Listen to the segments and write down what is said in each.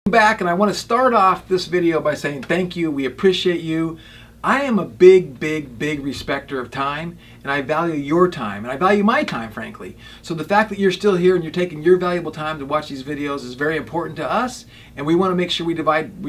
Back, and I want to start off this video by saying thank you. We appreciate you. I am a big respecter of time, and I value your time, and I value my time, frankly. So the fact that you're still here and you're taking your valuable time to watch these videos is very important to us, and we want to make sure we provide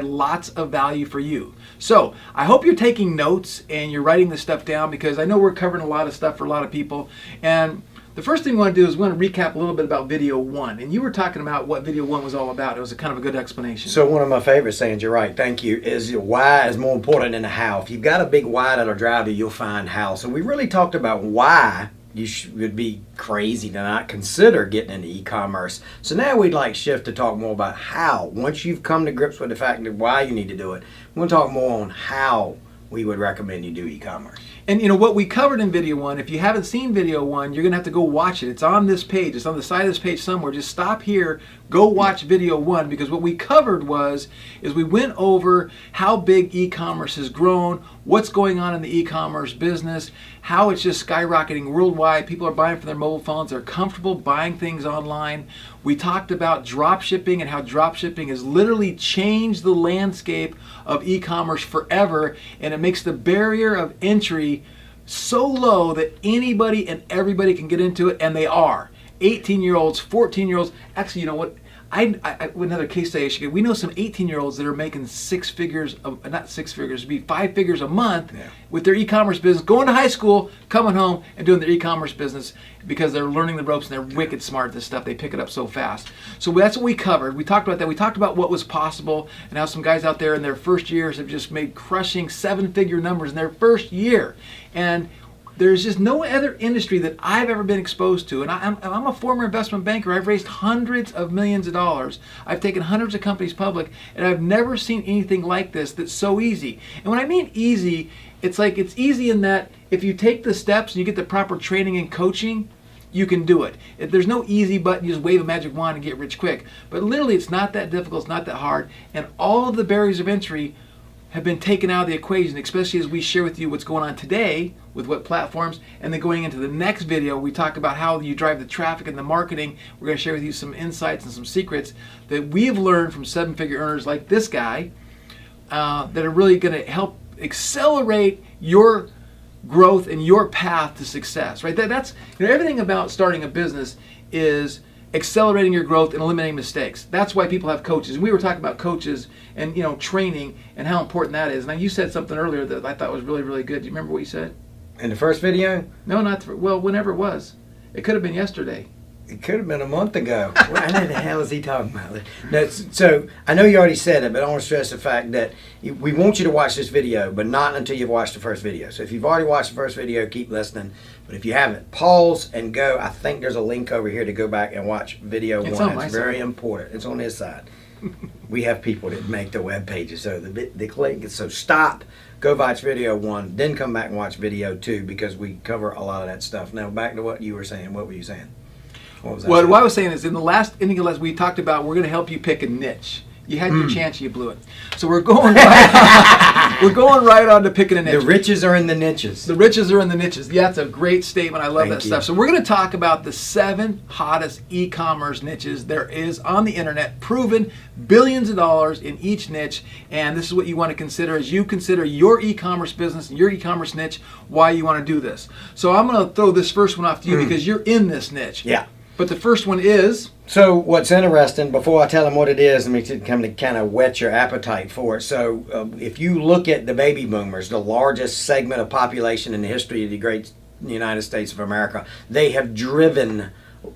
lots of value for you. So I hope you're taking notes and you're writing this stuff down, because I know we're covering a lot of stuff for a lot of people. And the first thing we want to do is we want to recap a little bit about video one. And you were talking about what video one was all about. It was a kind of a good explanation. So one of my favorite sayings, you're right, thank you, is why is more important than the how. If you've got a big why that'll drive you, you'll find how. So we really talked about why you would be crazy to not consider getting into e-commerce. So now we'd like shift to talk more about how. Once you've come to grips with the fact that why you need to do it, we're going to talk more on how we would recommend you do e-commerce. And you know what we covered in video one, if you haven't seen video one, you're going to have to go watch it. It's on this page. It's on the side of this page somewhere. Just stop here, go watch video one, because what we covered is we went over how big e-commerce has grown, what's going on in the e-commerce business, how it's just skyrocketing worldwide. People are buying from their mobile phones. They're comfortable buying things online. We talked about drop shipping and how drop shipping has literally changed the landscape of e-commerce forever, and it makes the barrier of entry so low that anybody and everybody can get into it, and they are. 18-year-olds, 14-year-olds. Actually, you know what? Another case study I should get. We know some 18-year-olds that are making six figures, not six figures, it'd be 5 figures a month with their e-commerce business, going to high school, coming home, and doing their e-commerce business because they're learning the ropes and they're wicked smart at this stuff. They pick it up so fast. So that's what we covered. We talked about that. We talked about what was possible and how some guys out there in their first years have just made crushing 7-figure numbers in their first year. And there's just no other industry that I've ever been exposed to. And I'm a former investment banker. I've raised hundreds of millions of dollars. I've taken hundreds of companies public, and I've never seen anything like this that's so easy. And when I mean easy, it's like it's easy in that if you take the steps and you get the proper training and coaching, you can do it. There's no easy button, you just wave a magic wand and get rich quick. But literally, it's not that difficult, it's not that hard. And all of the barriers of entry have been taken out of the equation, especially as we share with you what's going on today with what platforms, and then going into the next video, we talk about how you drive the traffic and the marketing. We're going to share with you some insights and some secrets that we've learned from 7-figure earners like this guy that are really going to help accelerate your growth and your path to success. Right? That's everything about starting a business is accelerating your growth and eliminating mistakes. That's why people have coaches. And we were talking about coaches and training and how important that is. Now you said something earlier that I thought was really good. Do you remember what you said? In the first video? No, whenever it was. It could have been yesterday. It could have been a month ago. What the hell is he talking about? No, so I know you already said it, but I want to stress the fact that we want you to watch this video, but not until you've watched the first video. So if you've already watched the first video, keep listening. But if you haven't, pause and go. I think there's a link over here to go back and watch video one. It's very important. It's on this side. We have people that make the web pages, so the click. So stop, go watch video one, then come back and watch video two, because we cover a lot of that stuff. Now back to what you were saying. What were you saying? What I was saying is in the last inning of we talked about we're going to help you pick a niche. You had your chance, you blew it. So we're going right on to picking a niche. The riches are in the niches. The riches are in the niches. Yeah, that's a great statement. I love that stuff. So we're going to talk about the 7 hottest e-commerce niches there is on the internet, proven billions of dollars in each niche. And this is what you want to consider as you consider your e-commerce business and your e-commerce niche, why you want to do this. So I'm going to throw this first one off to you because you're in this niche. Yeah. But the first one is... So what's interesting, before I tell them what it is, let me come to kind of whet your appetite for it. So if you look at the baby boomers, the largest segment of population in the history of the great United States of America, they have driven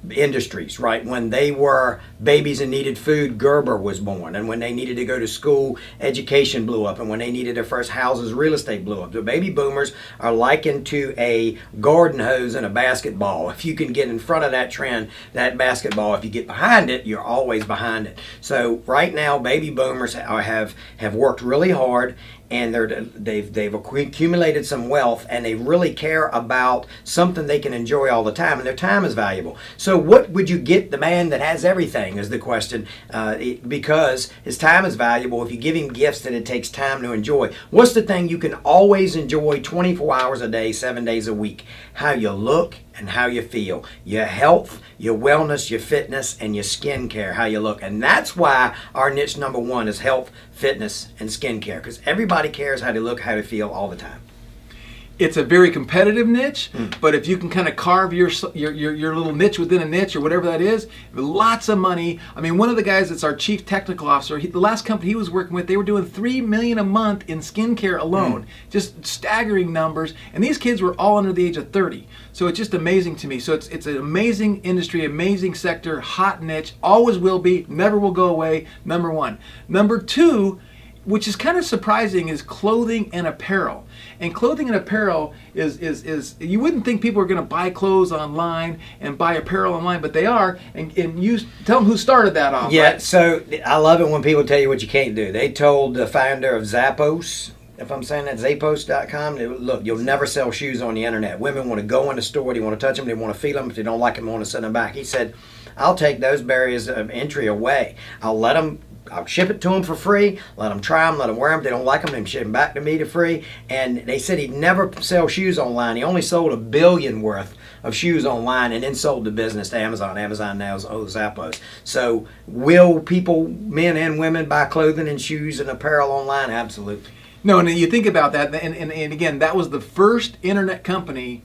industries, right? When they were babies and needed food, Gerber was born. And when they needed to go to school, education blew up. And when they needed their first houses, real estate blew up. The baby boomers are likened to a garden hose and a basketball. If you can get in front of that trend, that basketball, if you get behind it, you're always behind it. So right now, baby boomers have worked really hard, and they've accumulated some wealth, and they really care about something they can enjoy all the time, and their time is valuable. So So what would you get the man that has everything is the question, because his time is valuable. If you give him gifts that it takes time to enjoy, what's the thing you can always enjoy 24 hours a day, 7 days a week? How you look and how you feel. Your health, your wellness, your fitness, and your skincare, how you look. And that's why our niche number one is health, fitness, and skincare, because everybody cares how they look, how they feel all the time. It's a very competitive niche, but if you can kind of carve your little niche within a niche or whatever that is, lots of money. I mean, one of the guys that's our chief technical officer, the last company he was working with, they were doing $3 million a month in skincare alone. Just staggering numbers. And these kids were all under the age of 30. So it's just amazing to me. So it's an amazing industry, amazing sector, hot niche, always will be, never will go away, number one. Number two, which is kind of surprising, is clothing and apparel. And clothing and apparel is you wouldn't think people are going to buy clothes online and buy apparel online, but they are. And you tell them who started that off. Yeah, right? so I love it when people tell you what you can't do. They told the founder of Zappos, if I'm saying that, Zappos.com, look, you'll never sell shoes on the internet. Women want to go in the store, they want to touch them, they want to feel them. If they don't like them, they want to send them back. He said, I'll take those barriers of entry away. I'll ship it to them for free, let them try them, let them wear them. If they don't like them, they can ship them back to me for free. And they said he'd never sell shoes online. He only sold $1 billion worth of shoes online and then sold the business to Amazon. Amazon now is Zappos. So will people, men and women, buy clothing and shoes and apparel online? Absolutely. No, and you think about that, and again, that was the first internet company.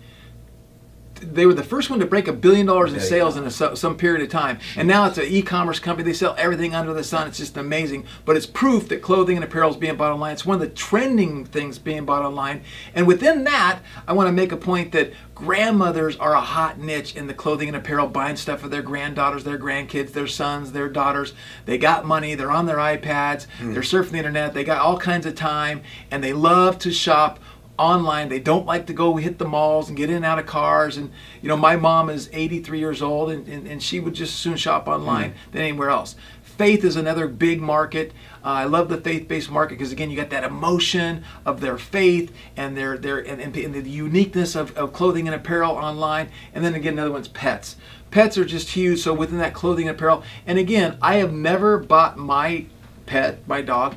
They were the first one to break $1 billion in sales in some period of time. And now it's an e-commerce company. They sell everything under the sun. It's just amazing. But it's proof that clothing and apparel is being bought online. It's one of the trending things being bought online. And within that, I want to make a point that grandmothers are a hot niche in the clothing and apparel, buying stuff for their granddaughters, their grandkids, their sons, their daughters. They got money. They're on their iPads. They're surfing the internet. They got all kinds of time. And they love to shop online. They don't like to go hit the malls and get in and out of cars. And my mom is 83 years old, and she would just soon shop online than anywhere else. Faith is another big market. I love the faith-based market because, again, you got that emotion of their faith and their and the uniqueness of clothing and apparel online. And then again, another one's pets. Pets are just huge. So within that clothing and apparel, and again, I have never bought my pet, my dog,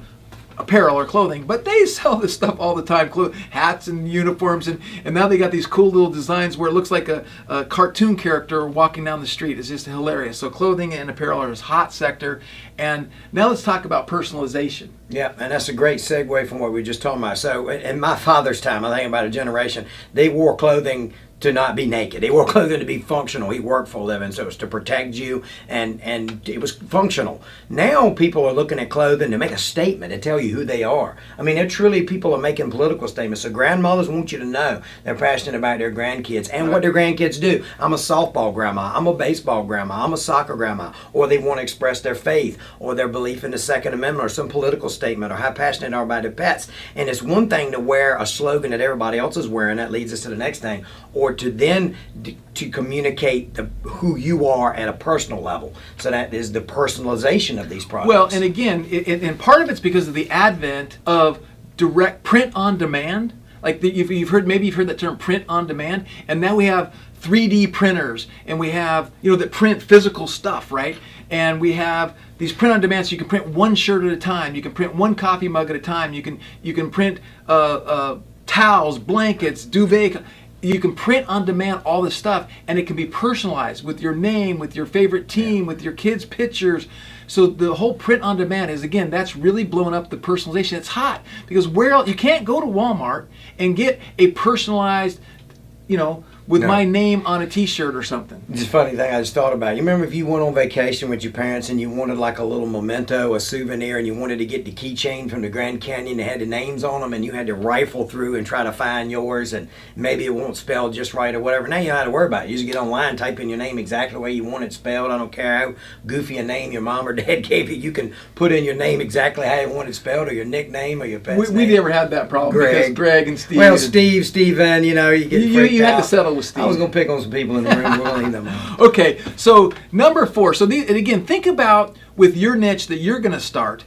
apparel or clothing, but they sell this stuff all the time, hats and uniforms, and now they got these cool little designs where it looks like a cartoon character walking down the street. It's just hilarious. So clothing and apparel are this hot sector. And now let's talk about personalization. Yeah, and that's a great segue from what we were just talking about. So in my father's time, I think about a generation, they wore clothing to not be naked. They wore clothing to be functional. He worked for a living, so it was to protect you, and it was functional. Now people are looking at clothing to make a statement, to tell you who they are. I mean, they're truly, people are making political statements. So grandmothers want you to know they're passionate about their grandkids and what their grandkids do. I'm a softball grandma. I'm a baseball grandma. I'm a soccer grandma. Or they want to express their faith or their belief in the Second Amendment or some political statement or how passionate they are about their pets. And it's one thing to wear a slogan that everybody else is wearing. That leads us to the next thing. Or to then to communicate who you are at a personal level. So that is the personalization of these products. Well, and again, and part of it's because of the advent of direct print on demand. Like you've heard that term, print on demand, and now we have 3D printers, and we have that print physical stuff, right? And we have these print on demand, so you can print one shirt at a time, you can print one coffee mug at a time, you can print towels, blankets, duvet. You can print on demand all this stuff, and it can be personalized with your name, with your favorite team, with your kids' pictures. So the whole print on demand is, again, that's really blown up the personalization. It's hot because where else, you can't go to Walmart and get a personalized, with my name on a t-shirt or something. It's a funny thing I just thought about. You remember if you went on vacation with your parents and you wanted like a little memento, a souvenir, and you wanted to get the keychain from the Grand Canyon that had the names on them, and you had to rifle through and try to find yours, and maybe it won't spell just right or whatever. Now you don't have to worry about it. You just get online, type in your name exactly the way you want it spelled. I don't care how goofy a name your mom or dad gave you. You can put in your name exactly how you want it spelled, or your nickname, or your pet's name. We never had that problem because Greg and Steve. Well, Steven, you get freaked you had out. to settle with Steve. I was going to pick on some people in the room. We'll leave them alone. Okay, so number 4. So and again, think about with your niche that you're going to start.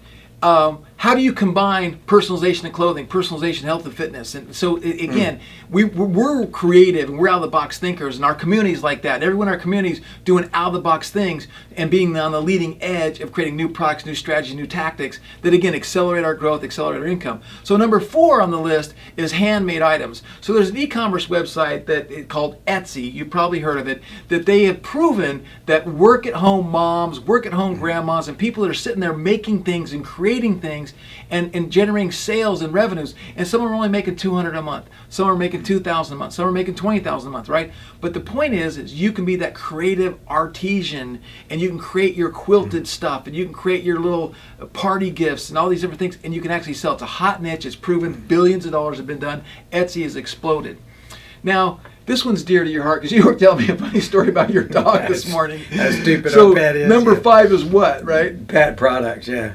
how do you combine personalization of clothing, personalization, health, and fitness? And so, again, we're creative and we're out-of-the-box thinkers, and our community's like that. Everyone in our community is doing out-of-the-box things and being on the leading edge of creating new products, new strategies, new tactics that, again, accelerate our growth, accelerate our income. So number 4 on the list is handmade items. So there's an e-commerce website that called Etsy, you've probably heard of it, that they have proven that work-at-home moms, work-at-home grandmas, and people that are sitting there making things and creating things and generating sales and revenues. And some are only making $200 a month. Some are making $2,000 a month. Some are making $20,000 a month, right? But the point is you can be that creative artisan, and you can create your quilted stuff, and you can create your little party gifts and all these different things, and you can actually sell. It's a hot niche. It's proven. Billions of dollars have been done. Etsy has exploded. Now, this one's dear to your heart because you were telling me a funny story about your dog this morning. How stupid so our pet is. Number 5 is what, right? Pet products, yeah.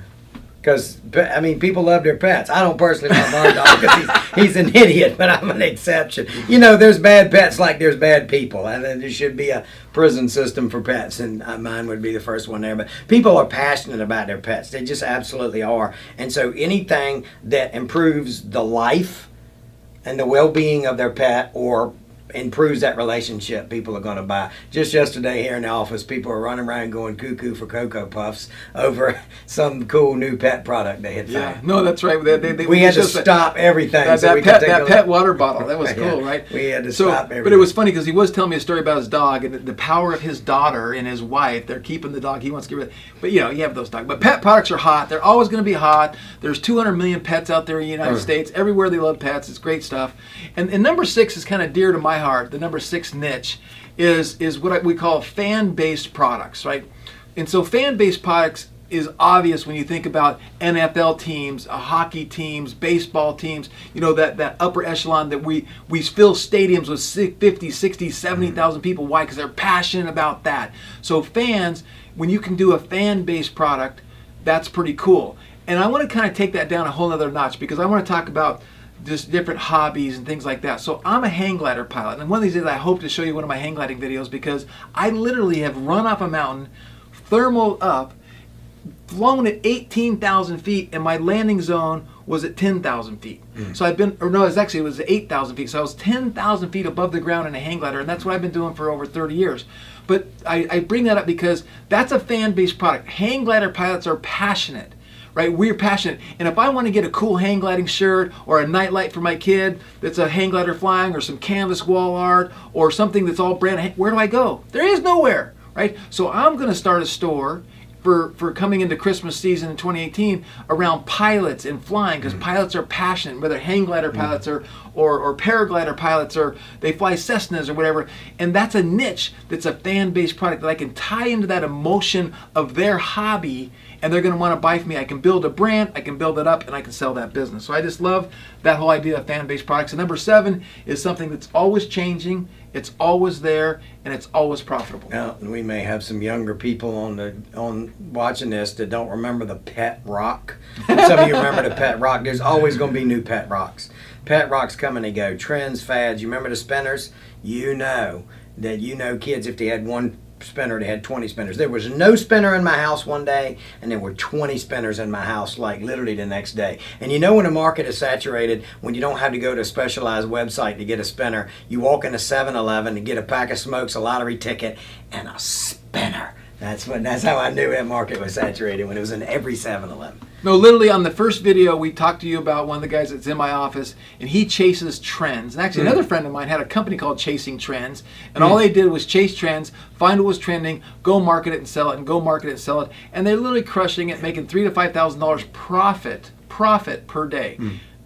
Because, I mean, people love their pets. I don't personally love our dog because he's an idiot, but I'm an exception. You know, there's bad pets like there's bad people. And then there should be a prison system for pets, and mine would be the first one there. But people are passionate about their pets. They just absolutely are. And so anything that improves the life and the well-being of their pet or improves that relationship, people are going to buy. Just yesterday here in the office, people were running around going cuckoo for Cocoa Puffs over some cool new pet product they had found. Yeah, no, that's right. We had to stop everything. That pet water bottle, that was cool, right? We had to stop everything. But it was funny because he was telling me a story about his dog and the power of his daughter and his wife. They're keeping the dog. He wants to get rid of it. But, you know, you have those dogs. But pet products are hot. They're always going to be hot. There's 200 million pets out there in the United States. Everywhere they love pets. It's great stuff. And number 6 is kind of dear to my heart. The number 6 niche is what we call fan-based products, right? And so fan-based products is obvious when you think about NFL teams, hockey teams, baseball teams, you know, that upper echelon that we fill stadiums with 50, 60, 70,000 people. Why? Because they're passionate about that. So fans, when you can do a fan-based product, that's pretty cool. And I want to kind of take that down a whole other notch because I want to talk about just different hobbies and things like that. So I'm a hang glider pilot, and one of these days I hope to show you one of my hang gliding videos because I literally have run off a mountain, thermal up, flown at 18,000 feet, and my landing zone was at 10,000 feet. So I've been, or no, it was 8,000 feet. So I was 10,000 feet above the ground in a hang glider, and that's what I've been doing for over 30 years. But I bring that up because that's a fan-based product. Hang glider pilots are passionate. Right, we're passionate, and if I want to get a cool hang gliding shirt or a nightlight for my kid that's a hang glider flying, or some canvas wall art, or something that's all brand, where do I go? There is nowhere, right? So I'm going to start a store for coming into Christmas season in 2018 around pilots and flying, because pilots are passionate, whether hang glider pilots or paraglider pilots, or they fly Cessnas or whatever. And that's a niche that's a fan-based product that I can tie into that emotion of their hobby, and they're going to want to buy from me. I can build a brand, I can build it up, and I can sell that business. So I just love that whole idea of fan-based products. And number 7 is something that's always changing, it's always there, and it's always profitable. Now, we may have some younger people on watching this that don't remember the pet rock. Some of you remember the pet rock. There's always going to be new pet rocks. Pet rocks come and they go. Trends, fads. You remember the spinners? You know that kids, if they had one spinner, they had 20 spinners. There was no spinner in my house one day, and there were 20 spinners in my house, like literally the next day. And you know when the market is saturated, when you don't have to go to a specialized website to get a spinner, you walk into 7-Eleven to get a pack of smokes, a lottery ticket, and a spinner. That's how I knew that market was saturated, when it was in every 7-Eleven. No, literally on the first video, we talked to you about one of the guys that's in my office, and he chases trends. And actually, another friend of mine had a company called Chasing Trends, and all they did was chase trends, find what was trending, go market it and sell it, and go market it and sell it. And they're literally crushing it, making $3,000 to $5,000 profit per day.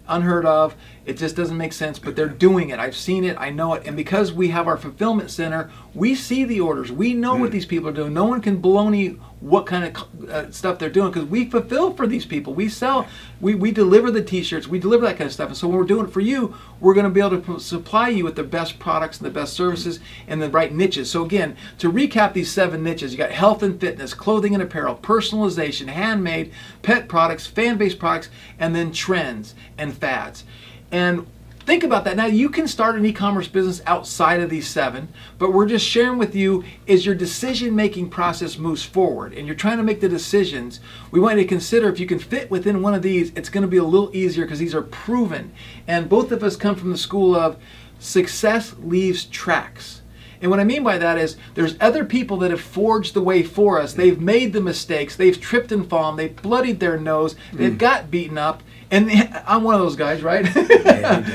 Unheard of. It just doesn't make sense, but they're doing it. I've seen it. I know it. And because we have our fulfillment center, we see the orders. We know what these people are doing. No one can baloney what kind of stuff they're doing, because we fulfill for these people. We sell, we deliver the t-shirts, we deliver that kind of stuff. And so when we're doing it for you, we're going to be able to supply you with the best products and the best services and the right niches. So again, to recap these 7 niches, you got health and fitness, clothing and apparel, personalization, handmade, pet products, fan-based products, and then trends and fads. And think about that. Now, you can start an e-commerce business outside of these 7, but we're just sharing with you as your decision-making process moves forward and you're trying to make the decisions, we want you to consider if you can fit within one of these, it's going to be a little easier because these are proven. And both of us come from the school of success leaves tracks. And what I mean by that is there's other people that have forged the way for us. They've made the mistakes. They've tripped and fallen. They've bloodied their nose. They've got beaten up. And I'm one of those guys, right? Yeah,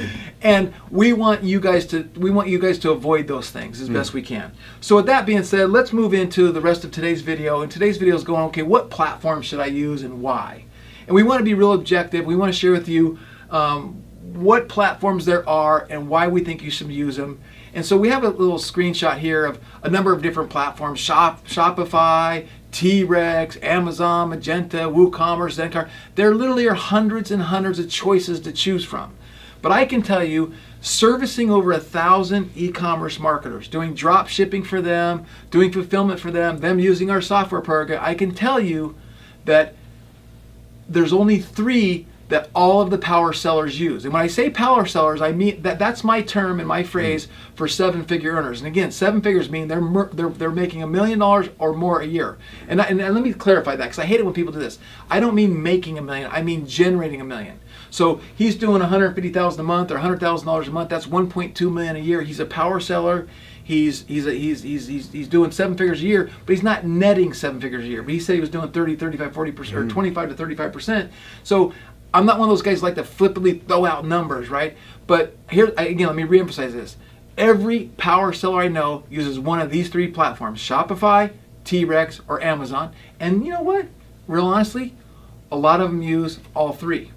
and we want you guys to avoid those things as best we can. So with that being said, let's move into the rest of today's video. And today's video is going, okay, what platform should I use and why? And we want to be real objective. We want to share with you what platforms there are and why we think you should use them. And so we have a little screenshot here of a number of different platforms: Shopify, T-Rex, Amazon, Magenta, WooCommerce, Zencar. There literally are hundreds and hundreds of choices to choose from. But I can tell you, servicing over 1,000 e-commerce marketers, doing drop shipping for them, doing fulfillment for them using our software program, I can tell you that there's only 3 that all of the power sellers use. And when I say power sellers, I mean that's my term and my phrase for 7-figure earners. And again, 7 figures mean they're making $1 million or more a year. And let me clarify that, because I hate it when people do this. I don't mean making $1 million. I mean generating $1 million. So he's doing $150,000 a month or $100,000 a month. That's $1.2 million a year. He's a power seller. He's doing 7 figures a year, but he's not netting 7 figures a year. But he said he was doing 30, 35, 40%, or 25 to 35%. So I'm not one of those guys who like to flippantly throw out numbers, right? But here, again, let me reemphasize this. Every power seller I know uses one of these 3 platforms: Shopify, T-Rex, or Amazon. And you know what? Real honestly, a lot of them use all 3.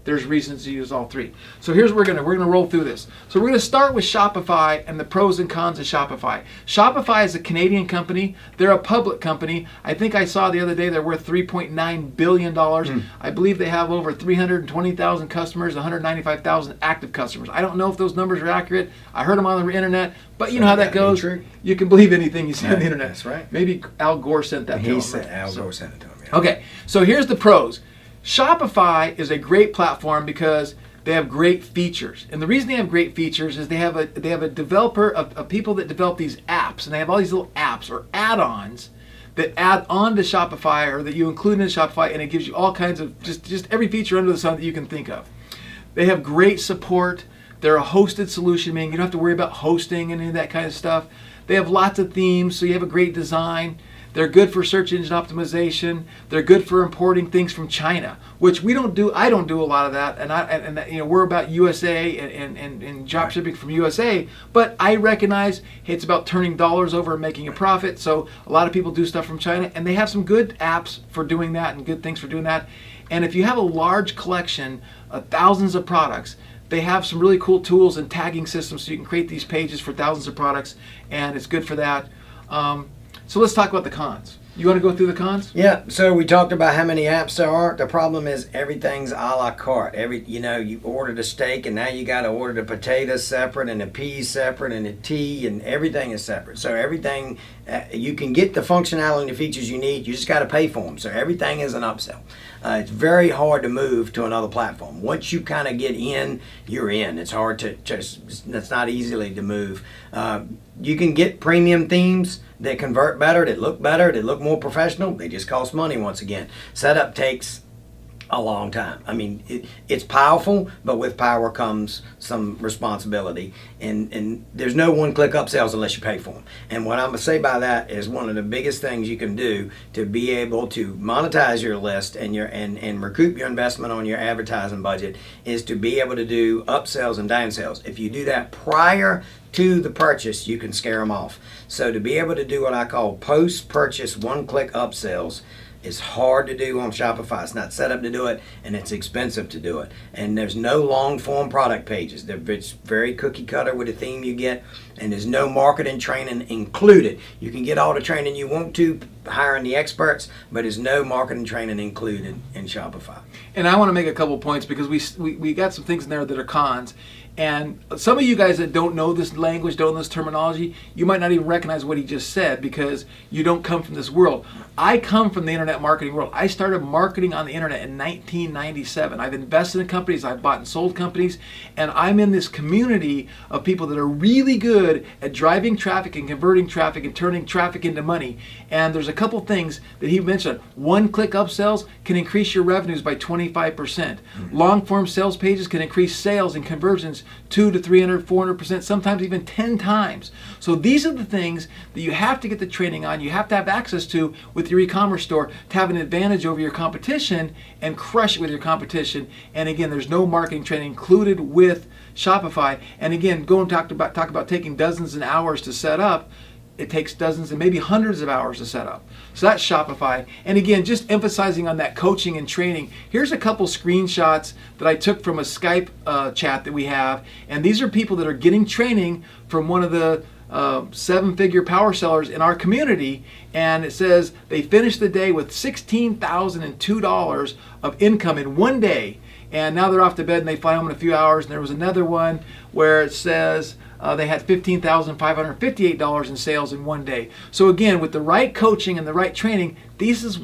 There's reasons to use all 3. So here's what we're gonna roll through this. So we're gonna start with Shopify and the pros and cons of Shopify. Shopify is a Canadian company. They're a public company. I think I saw the other day they're worth $3.9 billion. I believe they have over 320,000 customers, 195,000 active customers. I don't know if those numbers are accurate. I heard them on the internet, but you know how that goes. You can believe anything you see on the internet. That's right. Maybe Al Gore sent that to him. Al Gore sent it to him. Yeah. Okay, so here's the pros. Shopify is a great platform because they have great features. And the reason they have great features is they have a developer of people that develop these apps, and they have all these little apps or add-ons that add on to Shopify or that you include in Shopify, and it gives you all kinds of just every feature under the sun that you can think of. They have great support. They're a hosted solution, meaning you don't have to worry about hosting and any of that kind of stuff. They have lots of themes, so you have a great design. They're good for search engine optimization. They're good for importing things from China, which we don't do. I don't do a lot of that, and we're about USA and drop shipping from USA. But I recognize it's about turning dollars over and making a profit. So a lot of people do stuff from China, and they have some good apps for doing that and good things for doing that. And if you have a large collection of thousands of products, they have some really cool tools and tagging systems so you can create these pages for thousands of products, and it's good for that. So let's talk about the cons. You want to go through the cons? Yeah, so we talked about how many apps there are. The problem is everything's a la carte. You ordered a steak and now you got to order the potatoes separate and the peas separate and the tea, and everything is separate. So everything, you can get the functionality and the features you need, you just got to pay for them. So everything is an upsell. It's very hard to move to another platform. Once you kind of get in, you're in. It's hard it's not easily to move. You can get premium themes that convert better, that look better, that look more professional. They just cost money once again. Setup takes a long time. I mean, it's powerful, but with power comes some responsibility. And there's no one-click upsells unless you pay for them. And what I'm going to say by that is one of the biggest things you can do to be able to monetize your list and recoup your investment on your advertising budget is to be able to do upsells and downsells. If you do that prior to the purchase, you can scare them off. So to be able to do what I call post-purchase one-click upsells is hard to do on Shopify. It's not set up to do it, and it's expensive to do it. And there's no long-form product pages. It's very cookie-cutter with the theme you get, and there's no marketing training included. You can get all the training you want to, hiring the experts, but there's no marketing training included in Shopify. And I want to make a couple points because we got some things in there that are cons. And some of you guys that don't know this language, don't know this terminology, you might not even recognize what he just said because you don't come from this world. I come from the internet marketing world. I started marketing on the internet in 1997. I've invested in companies, I've bought and sold companies, and I'm in this community of people that are really good at driving traffic and converting traffic and turning traffic into money. And there's a couple things that he mentioned. One-click upsells can increase your revenues by 25%. Long-form sales pages can increase sales and conversions 200 to 300, 400%, sometimes even 10 times. So these are the things that you have to get the training on, you have to have access to with your e-commerce store to have an advantage over your competition and crush it with your competition. And again, there's no marketing training included with Shopify. And again, go and talk about taking dozens of hours to set up. It takes dozens and maybe hundreds of hours to set up. So that's Shopify. And again, just emphasizing on that coaching and training. Here's a couple screenshots that I took from a Skype chat that we have. And these are people that are getting training from one of the 7-figure power sellers in our community. And it says they finished the day with $16,002 of income in one day. And now they're off to bed and they fly home in a few hours. And there was another one where it says they had $15,558 in sales in one day. So again, with the right coaching and the right training, this is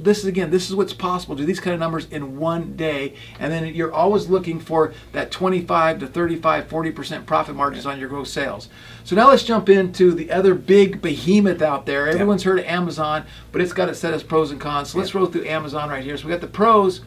what's possible. Do these kind of numbers in one day, and then you're always looking for that 25 to 35, 40% profit margins on your gross sales. So now let's jump into the other big behemoth out there. Everyone's heard of Amazon, but it's got its set of pros and cons. So let's roll through Amazon right here. So we got the pros.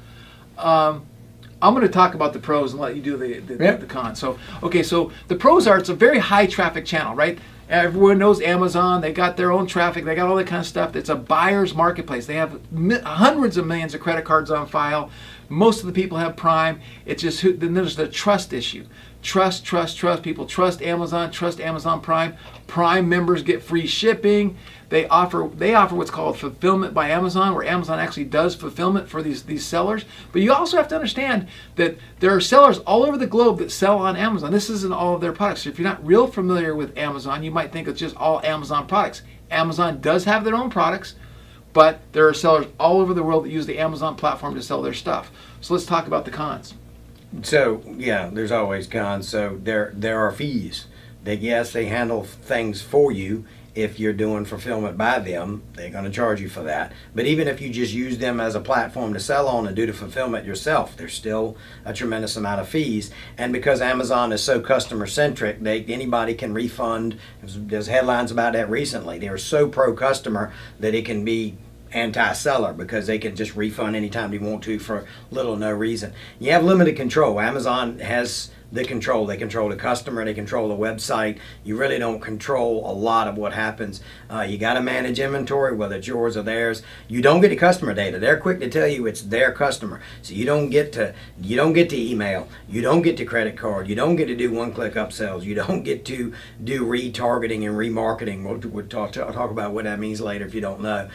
I'm going to talk about the pros and let you do the cons. So, okay, so the pros are it's a very high traffic channel, right? Everyone knows Amazon. They got their own traffic. They got all that kind of stuff. It's a buyer's marketplace. They have hundreds of millions of credit cards on file. Most of the people have Prime. It's just then there's the trust issue. Trust. People trust Amazon Prime. Prime members get free shipping. They offer what's called fulfillment by Amazon, where Amazon actually does fulfillment for these sellers. But you also have to understand that there are sellers all over the globe that sell on Amazon. This isn't all of their products. So if you're not real familiar with Amazon, you might think it's just all Amazon products. Amazon does have their own products, but there are sellers all over the world that use the Amazon platform to sell their stuff. So let's talk about the cons. So yeah, there's always cons. So there are fees. Yes, they handle things for you. If you're doing fulfillment by them, they're going to charge you for that. But even if you just use them as a platform to sell on and do the fulfillment yourself, there's still a tremendous amount of fees. And because Amazon is so customer centric, anybody can refund. There's headlines about that recently. They're so pro customer that it can be anti-seller because they can just refund anytime they want to for little or no reason. You have limited control. Amazon has the control. They control the customer. They control the website. You really don't control a lot of what happens. You got to manage inventory, whether it's yours or theirs. You don't get the customer data. They're quick to tell you it's their customer. So you don't get to email. You don't get to credit card. You don't get to do one-click upsells. You don't get to do retargeting and remarketing. We'll talk about what that means later if you don't know.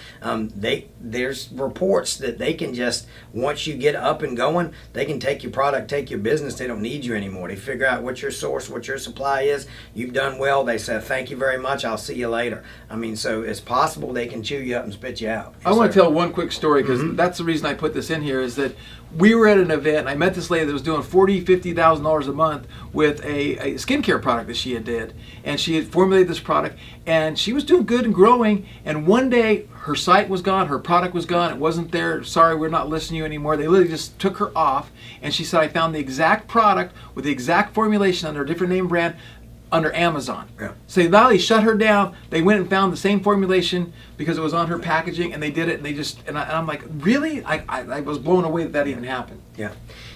There's reports that they can just, once you get up and going, they can take your product, take your business. They don't need you anymore. They figure out what your source, what your supply is. You've done well. They say, thank you very much. I'll see you later. I mean, so it's possible they can chew you up and spit you out. I want to tell one quick story because that's the reason I put this in here is that we were at an event and I met this lady that was doing $40,000, $50,000 a month with a skincare product that she did. And she had formulated this product and she was doing good and growing. And one day her site was gone, her product was gone, it wasn't there. Sorry, we're not listing you anymore. They literally just took her off. And she said, I found the exact product with the exact formulation under a different name brand under Amazon. Yeah. So now they shut her down. They went and found the same formulation because it was on her packaging, and they did it. And I'm like, really? I was blown away that even happened. Yeah.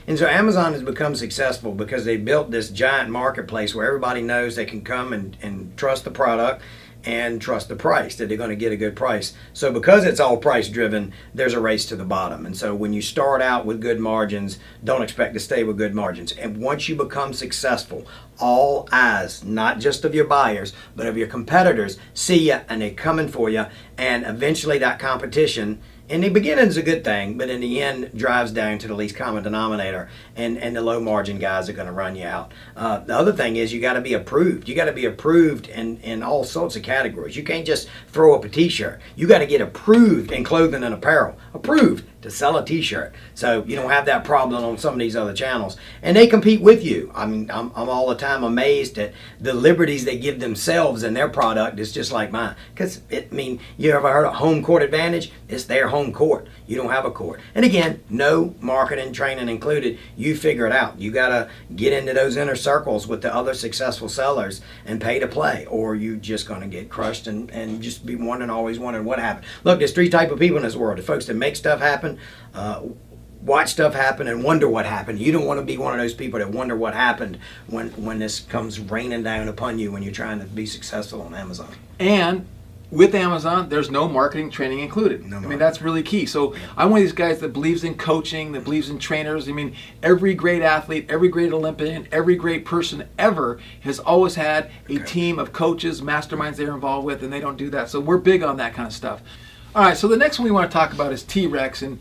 And so Amazon has become successful because they built this giant marketplace where everybody knows they can come and trust the product and trust the price, that they're going to get a good price. So because it's all price driven, there's a race to the bottom. And so when you start out with good margins, don't expect to stay with good margins. And once you become successful, all eyes, not just of your buyers, but of your competitors, see you and they're coming for you. And eventually that competition, in the beginning is a good thing, but in the end drives down to the least common denominator, and the low margin guys are going to run you out. The other thing is you got to be approved. You got to be approved in all sorts of categories. You can't just throw up a t-shirt. You got to get approved in clothing and apparel. Approved to sell a t-shirt. So you don't have that problem on some of these other channels. And they compete with you. I mean, I'm all the time amazed at the liberties they give themselves and their product is just like mine. Because, you ever heard of home court advantage? It's their home court. You don't have a court. And again, no marketing training included. You figure it out. You got to get into those inner circles with the other successful sellers and pay to play, or you just going to get crushed and just be always wondering what happened. Look, there's three type of people in this world. The folks that make stuff happen, watch stuff happen and wonder what happened. You don't want to be one of those people that wonder what happened when this comes raining down upon you when you're trying to be successful on Amazon. And with Amazon, there's no marketing training included. No I mean, marketing. that's really key. So I'm one of these guys that believes in coaching, that believes in trainers. I mean, every great athlete, every great Olympian, every great person ever has always had a team of coaches, masterminds they're involved with, and they don't do that. So we're big on that kind of stuff. All right, so the next one we want to talk about is T-Rex. And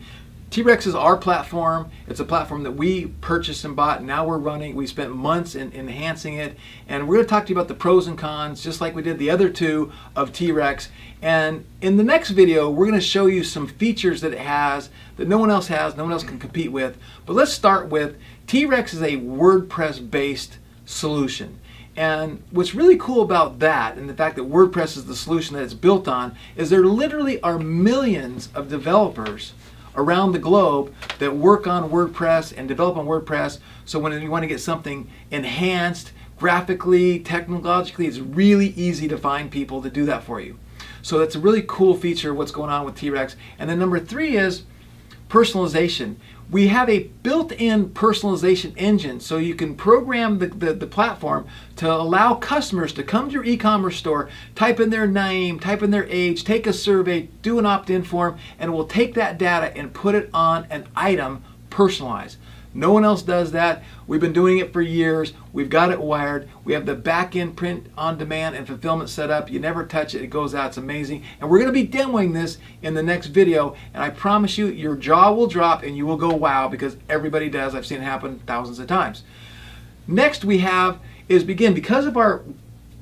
T-Rex is our platform. It's a platform that we purchased and bought. Now we're running. We spent months in enhancing it. And we're going to talk to you about the pros and cons, just like we did the other two of T-Rex. And in the next video, we're going to show you some features that it has that no one else has, no one else can compete with. But let's start with T-Rex is a WordPress-based solution. And what's really cool about that, and the fact that WordPress is the solution that it's built on, is there literally are millions of developers around the globe that work on WordPress and develop on WordPress. So when you want to get something enhanced graphically, technologically, it's really easy to find people to do that for you. So that's a really cool feature of what's going on with T-Rex. And then number 3 is personalization. We have a built-in personalization engine, so you can program the platform to allow customers to come to your e-commerce store, type in their name, type in their age, take a survey, do an opt-in form, and we'll take that data and put it on an item personalized. No one else does that. We've been doing it for years. We've got it wired. We have the back-end print on demand and fulfillment set up. You never touch it. It goes out. It's amazing. And we're going to be demoing this in the next video. And I promise you, your jaw will drop and you will go wow, because everybody does. I've seen it happen thousands of times. Next we have is, because of our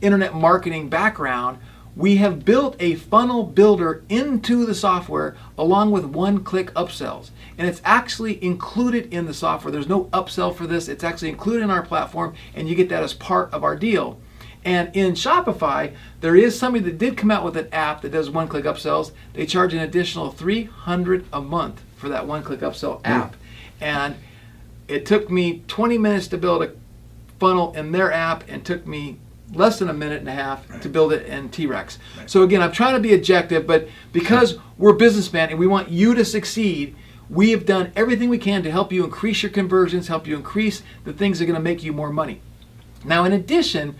internet marketing background, we have built a funnel builder into the software along with one-click upsells. And it's actually included in the software. There's no upsell for this. It's actually included in our platform, and you get that as part of our deal. And in Shopify, there is somebody that did come out with an app that does one-click upsells. They charge an additional $300 a month for that one-click upsell app. And it took me 20 minutes to build a funnel in their app, and took me less than a minute and a half to build it in T-Rex. So again, I'm trying to be objective, but because we're businessmen and we want you to succeed, we have done everything we can to help you increase your conversions, help you increase the things that are going to make you more money. Now, in addition,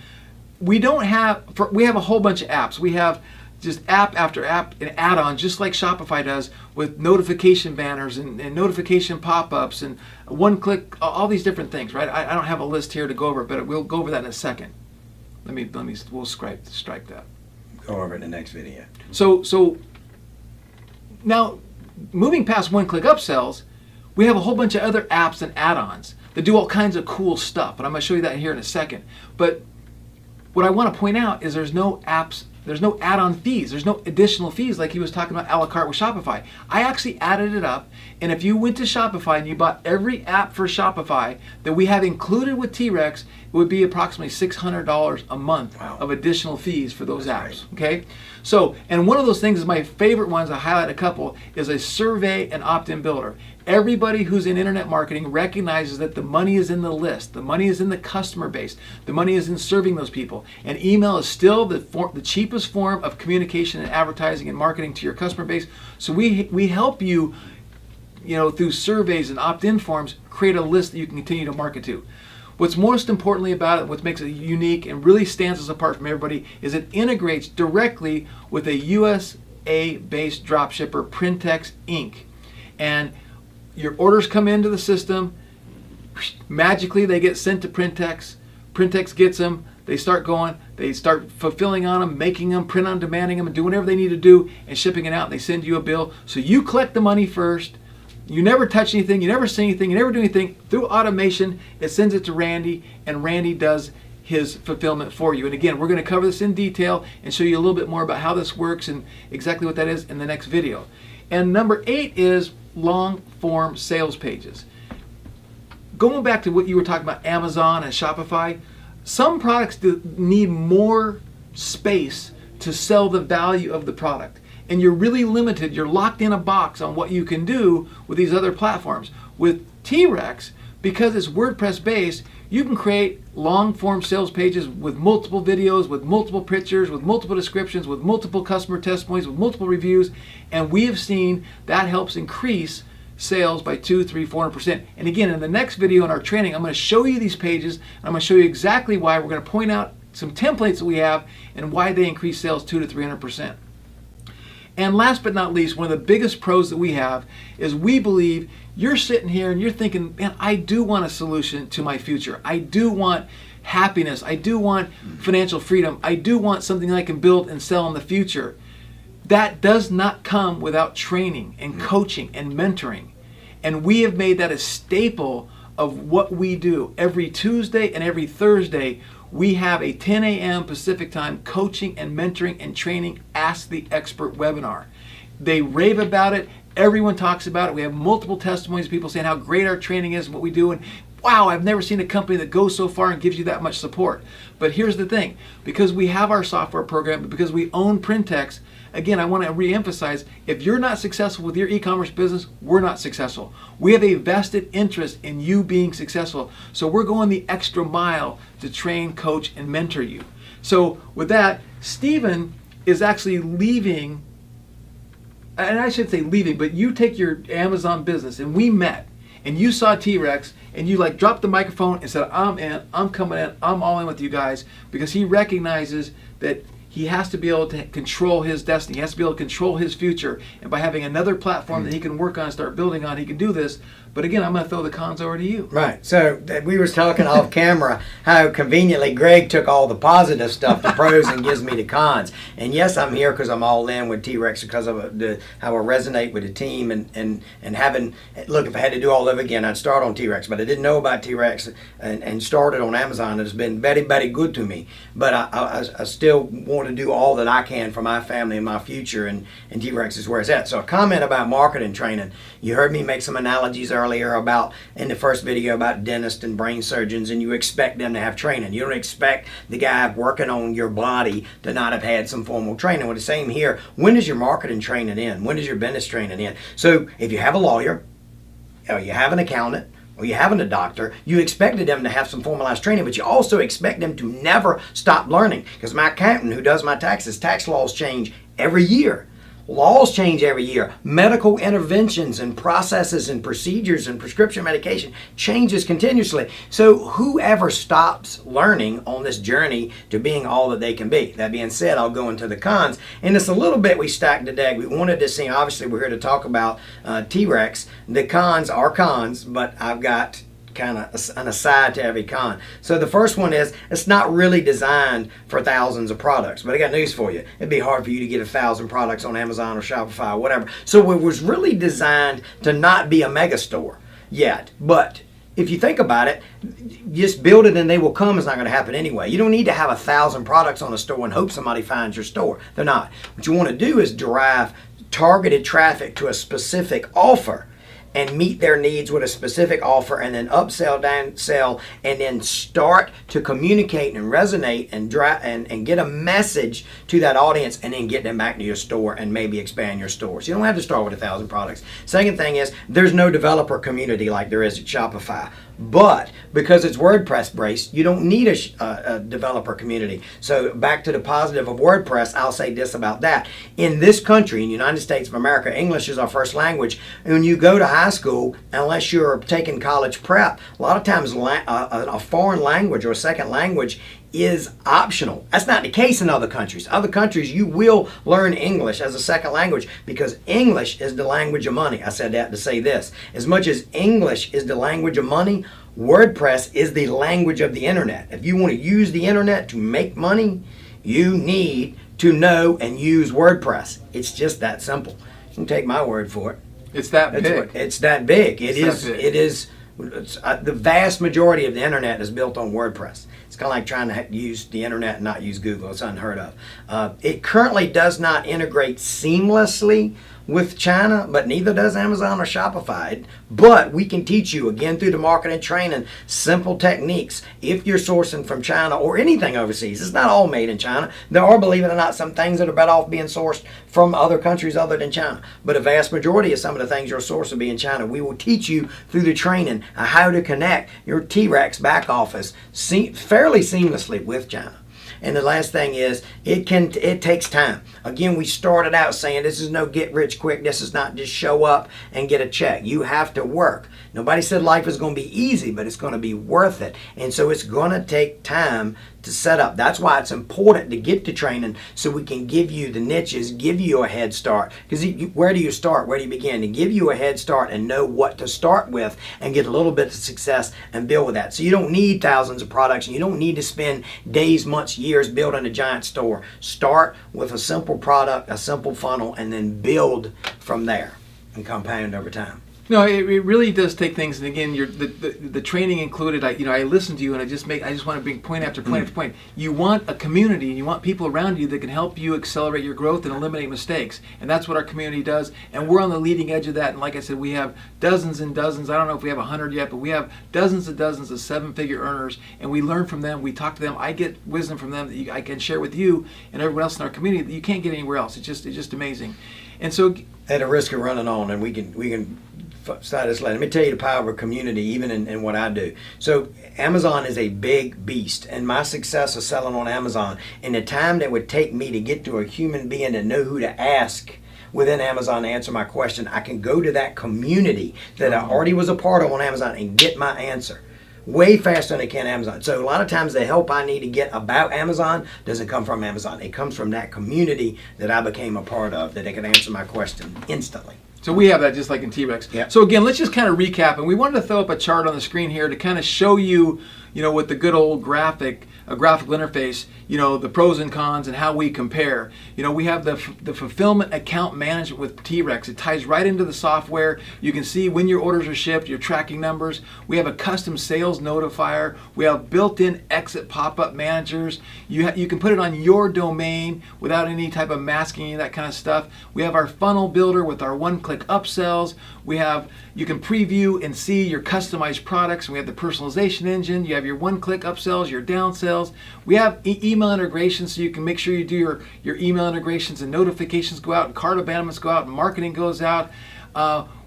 we have a whole bunch of apps. We have just app after app and add-ons, just like Shopify does, with notification banners and notification pop-ups and one-click, all these different things, right? I don't have a list here to go over, but we'll go over that in a second. We'll strike that. Go over it in the next video. So now, moving past one-click upsells, we have a whole bunch of other apps and add-ons that do all kinds of cool stuff, and I'm going to show you that here in a second. But what I want to point out is there's no add-on fees. There's no additional fees like he was talking about a la carte with Shopify. I actually added it up, and if you went to Shopify and you bought every app for Shopify that we have included with T-Rex, it would be approximately $600 a month of additional fees for those apps. Okay? So, and one of those things is my favorite ones, I highlight a couple, is a survey and opt-in builder. Everybody who's in internet marketing recognizes that the money is in the list, the money is in the customer base, the money is in serving those people. And email is still the cheapest form of communication and advertising and marketing to your customer base. So we help you, through surveys and opt-in forms, create a list that you can continue to market to. What's most importantly about it, what makes it unique and really stands us apart from everybody, is it integrates directly with a USA-based dropshipper, Printex Inc. And your orders come into the system, magically they get sent to Printex. Printex gets them, they start going, they start fulfilling on them, making them, print on demanding them, and do whatever they need to do, and shipping it out. They send you a bill. So you collect the money first. You never touch anything, you never see anything, you never do anything. Through automation, it sends it to Randy, and Randy does his fulfillment for you. And again, we're going to cover this in detail and show you a little bit more about how this works and exactly what that is in the next video. And number 8 is long form sales pages. Going back to what you were talking about, Amazon and Shopify, some products need more space to sell the value of the product. And you're really limited. You're locked in a box on what you can do with these other platforms. With T-Rex, because it's WordPress based, you can create long form sales pages with multiple videos, with multiple pictures, with multiple descriptions, with multiple customer testimonies, with multiple reviews. And we have seen that helps increase sales by 200, 300, 400%. And again, in the next video in our training, I'm going to show you these pages. And I'm going to show you exactly why. We're going to point out some templates that we have and why they increase sales 200 to 300%. And last but not least, one of the biggest pros that we have is we believe you're sitting here and you're thinking, man, I do want a solution to my future. I do want happiness. I do want financial freedom. I do want something I can build and sell in the future. That does not come without training and coaching and mentoring. And we have made that a staple of what we do. Every Tuesday and every Thursday, we have a 10 a.m. Pacific time coaching and mentoring and training Ask the Expert webinar. They rave about it. Everyone talks about it. We have multiple testimonies of people saying how great our training is and what we do. And wow, I've never seen a company that goes so far and gives you that much support. But here's the thing. Because we have our software program, because we own Printex, again, I want to reemphasize, if you're not successful with your e-commerce business, we're not successful. We have a vested interest in you being successful. So we're going the extra mile to train, coach, and mentor you. So with that, Stephen is actually leaving, and I should say leaving, but you take your Amazon business, and we met, and you saw T-Rex, and you like dropped the microphone and said, I'm in, I'm coming in, I'm all in with you guys, because he recognizes that he has to be able to control his destiny. He has to be able to control his future. And by having another platform that he can work on and start building on, he can do this. But again, I'm going to throw the cons over to you. Right. So we was talking off camera how conveniently Greg took all the positive stuff, the pros, and gives me the cons. And yes, I'm here because I'm all in with T-Rex because of how I resonate with the team and having, look, if I had to do all over again, I'd start on T-Rex. But I didn't know about T-Rex and started on Amazon. It's been very, very good to me. But I still want to do all that I can for my family and my future, and T-Rex is where it's at. So a comment about marketing training. You heard me make some analogies earlier about, in the first video, about dentists and brain surgeons, and you expect them to have training. You don't expect the guy working on your body to not have had some formal training. Well, the same here. When does your marketing training end? When does your business training end? So if you have a lawyer, or you have an accountant, or you have a doctor, you expected them to have some formalized training, but you also expect them to never stop learning. Because my accountant who does my taxes, tax laws change every year. Laws change every year. Medical interventions and processes and procedures and prescription medication changes continuously. So whoever stops learning on this journey to being all that they can be. That being said, I'll go into the cons. And it's a little bit we stacked the deck. We wanted to see, obviously we're here to talk about T-Rex. The cons are cons, but I've got kind of an aside to every con. So the first one is, it's not really designed for thousands of products. But I got news for you. It'd be hard for you to get 1,000 products on Amazon or Shopify or whatever. So it was really designed to not be a mega store yet. But if you think about it, just build it and they will come is not going to happen anyway. You don't need to have 1,000 products on a store and hope somebody finds your store. They're not. What you want to do is derive targeted traffic to a specific offer and meet their needs with a specific offer, and then upsell, downsell, and then start to communicate and resonate and get a message to that audience, and then get them back to your store and maybe expand your store. So you don't have to start with 1,000 products. Second thing is, there's no developer community like there is at Shopify. But because it's WordPress based, you don't need a developer community. So back to the positive of WordPress, I'll say this about that. In this country, in the United States of America, English is our first language. And when you go to high school, unless you're taking college prep, a lot of times a foreign language or a second language is optional. That's not the case in other countries. Other countries, you will learn English as a second language because English is the language of money. I said that to say this. As much as English is the language of money, WordPress is the language of the internet. If you want to use the internet to make money, you need to know and use WordPress. It's just that simple. You can take my word for it. It's that big. It's that big. It is. The vast majority of the internet is built on WordPress. It's kind of like trying to use the internet and not use Google. It's unheard of. It currently does not integrate seamlessly with China, but neither does Amazon or Shopify. But we can teach you, again, through the marketing training, simple techniques. If you're sourcing from China or anything overseas, it's not all made in China. There are, believe it or not, some things that are better off being sourced from other countries other than China. But a vast majority of some of the things you're sourced will be in China. We will teach you through the training how to connect your T-Rex back office fairly seamlessly with China. And the last thing is, it takes time. Again, we started out saying this is no get rich quick. This is not just show up and get a check. You have to work. Nobody said life is going to be easy, but it's going to be worth it. And so it's going to take time to set up. That's why it's important to get to training so we can give you the niches, give you a head start. Because where do you start? Where do you begin? To give you a head start and know what to start with and get a little bit of success and build with that. So you don't need thousands of products and you don't need to spend days, months, years building a giant store. Start with a simple product, a simple funnel, and then build from there and compound over time. No, it really does take things, and again, the training included. I listen to you, and I just want to bring point after point after point. You want a community, and you want people around you that can help you accelerate your growth and eliminate mistakes, and that's what our community does. And we're on the leading edge of that. And like I said, we have dozens and dozens. I don't know if we have 100 yet, but we have dozens and dozens of seven-figure earners, and we learn from them. We talk to them. I get wisdom from them that I can share with you and everyone else in our community that you can't get anywhere else. It's just amazing. And so, at a risk of running on, and we can side this let me tell you the power of a community even in what I do. So Amazon is a big beast, and my success of selling on Amazon and the time that would take me to get to a human being to know who to ask within Amazon to answer my question, I can go to that community that I already was a part of on Amazon and get my answer way faster than I can Amazon. So a lot of times the help I need to get about Amazon doesn't come from Amazon. It comes from that community that I became a part of, that they can answer my question instantly. So we have that just like in T-Rex. Yep. So again, let's just kind of recap. And we wanted to throw up a chart on the screen here to kind of show you, with the good old graphical interface, the pros and cons and how we compare. We have the fulfillment account management with T-Rex. It ties right into the software. You can see when your orders are shipped, your tracking numbers. We have a custom sales notifier. We have built-in exit pop-up managers. You can put it on your domain without any type of masking, any of that kind of stuff. We have our funnel builder with our one-click upsells. You can preview and see your customized products. We have the personalization engine. You have your one-click upsells, your downsells. We have email integrations, so you can make sure you do your email integrations and notifications go out and cart abandonments go out and marketing goes out.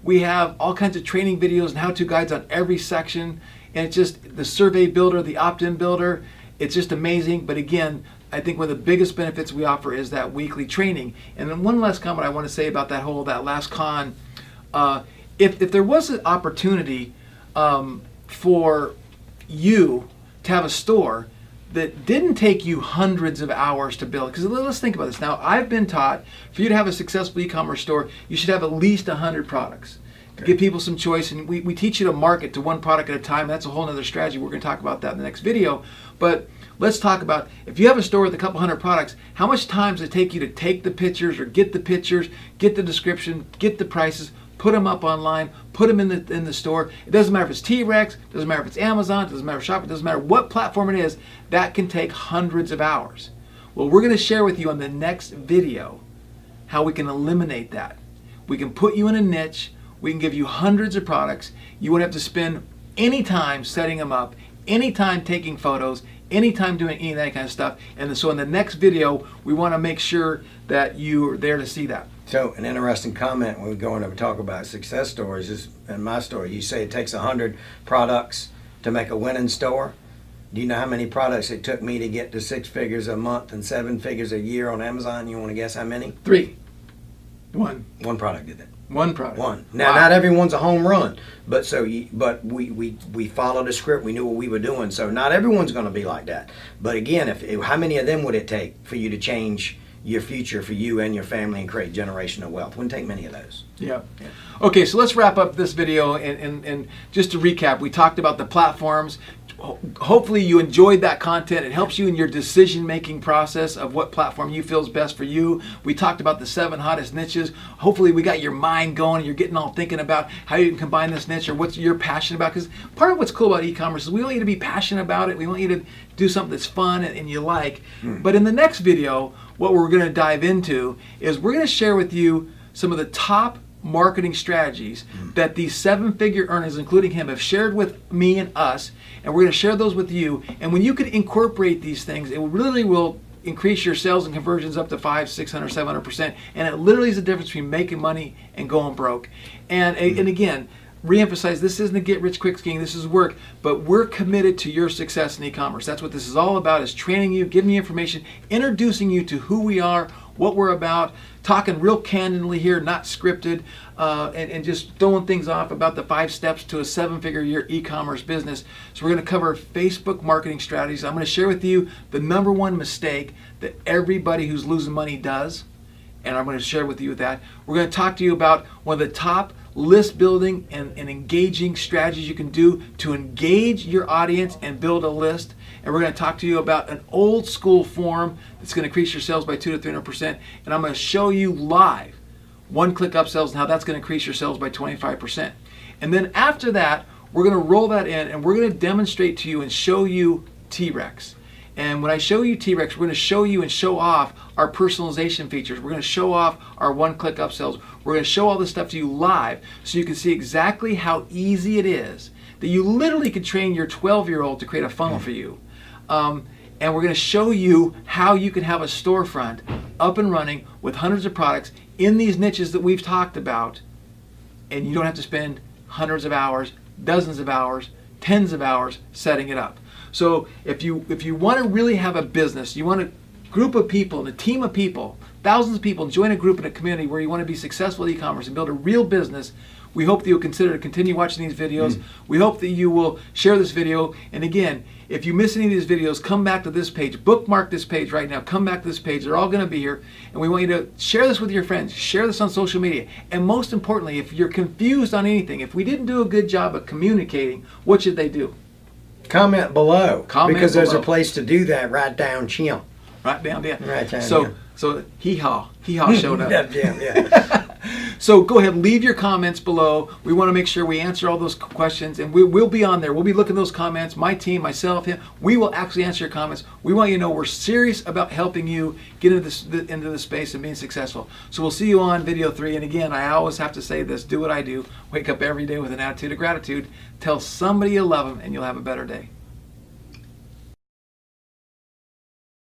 We have all kinds of training videos and how-to guides on every section. And it's just the survey builder, the opt-in builder. It's just amazing. But again, I think one of the biggest benefits we offer is that weekly training. And then one last comment I want to say about that last con. If there was an opportunity for you to have a store that didn't take you hundreds of hours to build, because let's think about this. Now, I've been taught for you to have a successful e-commerce store, you should have at least 100 products. Okay. Give people some choice, and we teach you to market to one product at a time. That's a whole other strategy. We're going to talk about that in the next video. But let's talk about, if you have a store with a couple hundred products, how much time does it take you to take the pictures or get the pictures, get the description, get the prices, put them up online, put them in the store. It doesn't matter if it's T-Rex, doesn't matter if it's Amazon, doesn't matter if Shopify, doesn't matter what platform it is, that can take hundreds of hours. Well, we're going to share with you on the next video how we can eliminate that. We can put you in a niche, we can give you hundreds of products, you won't have to spend any time setting them up, any time taking photos, any time doing any of that kind of stuff. And so in the next video, we want to make sure that you're there to see that. So an interesting comment when we go in and talk about success stories is, in my story, you say it takes 100 products to make a winning store. Do you know how many products it took me to get to 6 figures a month and 7 figures a year on Amazon? You want to guess how many? 3. One product did that. One product. One. Now, Not everyone's a home run, but we followed a script. We knew what we were doing. So not everyone's going to be like that. But again, how many of them would it take for you to change your future for you and your family and create generational wealth? Wouldn't take many of those. Yeah. Okay, so let's wrap up this video and just to recap, we talked about the platforms. Hopefully you enjoyed that content. It helps you in your decision-making process of what platform you feel is best for you. We talked about the 7 hottest niches. Hopefully we got your mind going and you're getting all thinking about how you can combine this niche or what you're passionate about. Because part of what's cool about e-commerce is we want you to be passionate about it. We want you to do something that's fun and you like. But in the next video, what we're going to dive into is we're going to share with you some of the top marketing strategies that these 7-figure earners, including him, have shared with me and us, and we're going to share those with you. And when you can incorporate these things, it really will increase your sales and conversions up to 500, 600, 700%. And it literally is the difference between making money and going broke. And again, reemphasize, this isn't a get-rich-quick scheme. This is work, but we're committed to your success in e-commerce. That's what this is all about, is training you, giving you information, introducing you to who we are, what we're about, talking real candidly here, not scripted, and just throwing things off about the 5 steps to a 7-figure year e-commerce business. So we're going to cover Facebook marketing strategies. I'm going to share with you the number one mistake that everybody who's losing money does, and I'm going to share with you that. We're going to talk to you about one of the top list building and engaging strategies you can do to engage your audience and build a list. And we're going to talk to you about an old school form that's going to increase your sales by 200 to 300%. And I'm going to show you live one-click upsells and how that's going to increase your sales by 25%. And then after that, we're going to roll that in and we're going to demonstrate to you and show you T-Rex. And when I show you T-Rex, we're going to show you and show off our personalization features. We're going to show off our one-click upsells. We're going to show all this stuff to you live so you can see exactly how easy it is that you literally could train your 12-year-old to create a funnel for you. And we're going to show you how you can have a storefront up and running with hundreds of products in these niches that we've talked about, and you don't have to spend hundreds of hours, dozens of hours, tens of hours setting it up. So if you want to really have a business, you want a group of people and a team of people, thousands of people, join a group in a community where you want to be successful in e-commerce and build a real business, we hope that you'll consider to continue watching these videos. We hope that you will share this video. And again, if you miss any of these videos, come back to this page. Bookmark this page right now. Come back to this page. They're all going to be here. And we want you to share this with your friends. Share this on social media. And most importantly, if you're confused on anything, if we didn't do a good job of communicating, what should they do? Comment below. Because there's below. a place to do that right down chimp. Right down there. Right down so, there. So hee-haw showed up. Yeah. So go ahead, leave your comments below. We want to make sure we answer all those questions, and we'll be on there. We'll be looking at those comments. My team, myself, him, we will actually answer your comments. We want you to know we're serious about helping you get into this space and being successful. So we'll see you on video 3. And again, I always have to say this, do what I do. Wake up every day with an attitude of gratitude. Tell somebody you love them, and you'll have a better day.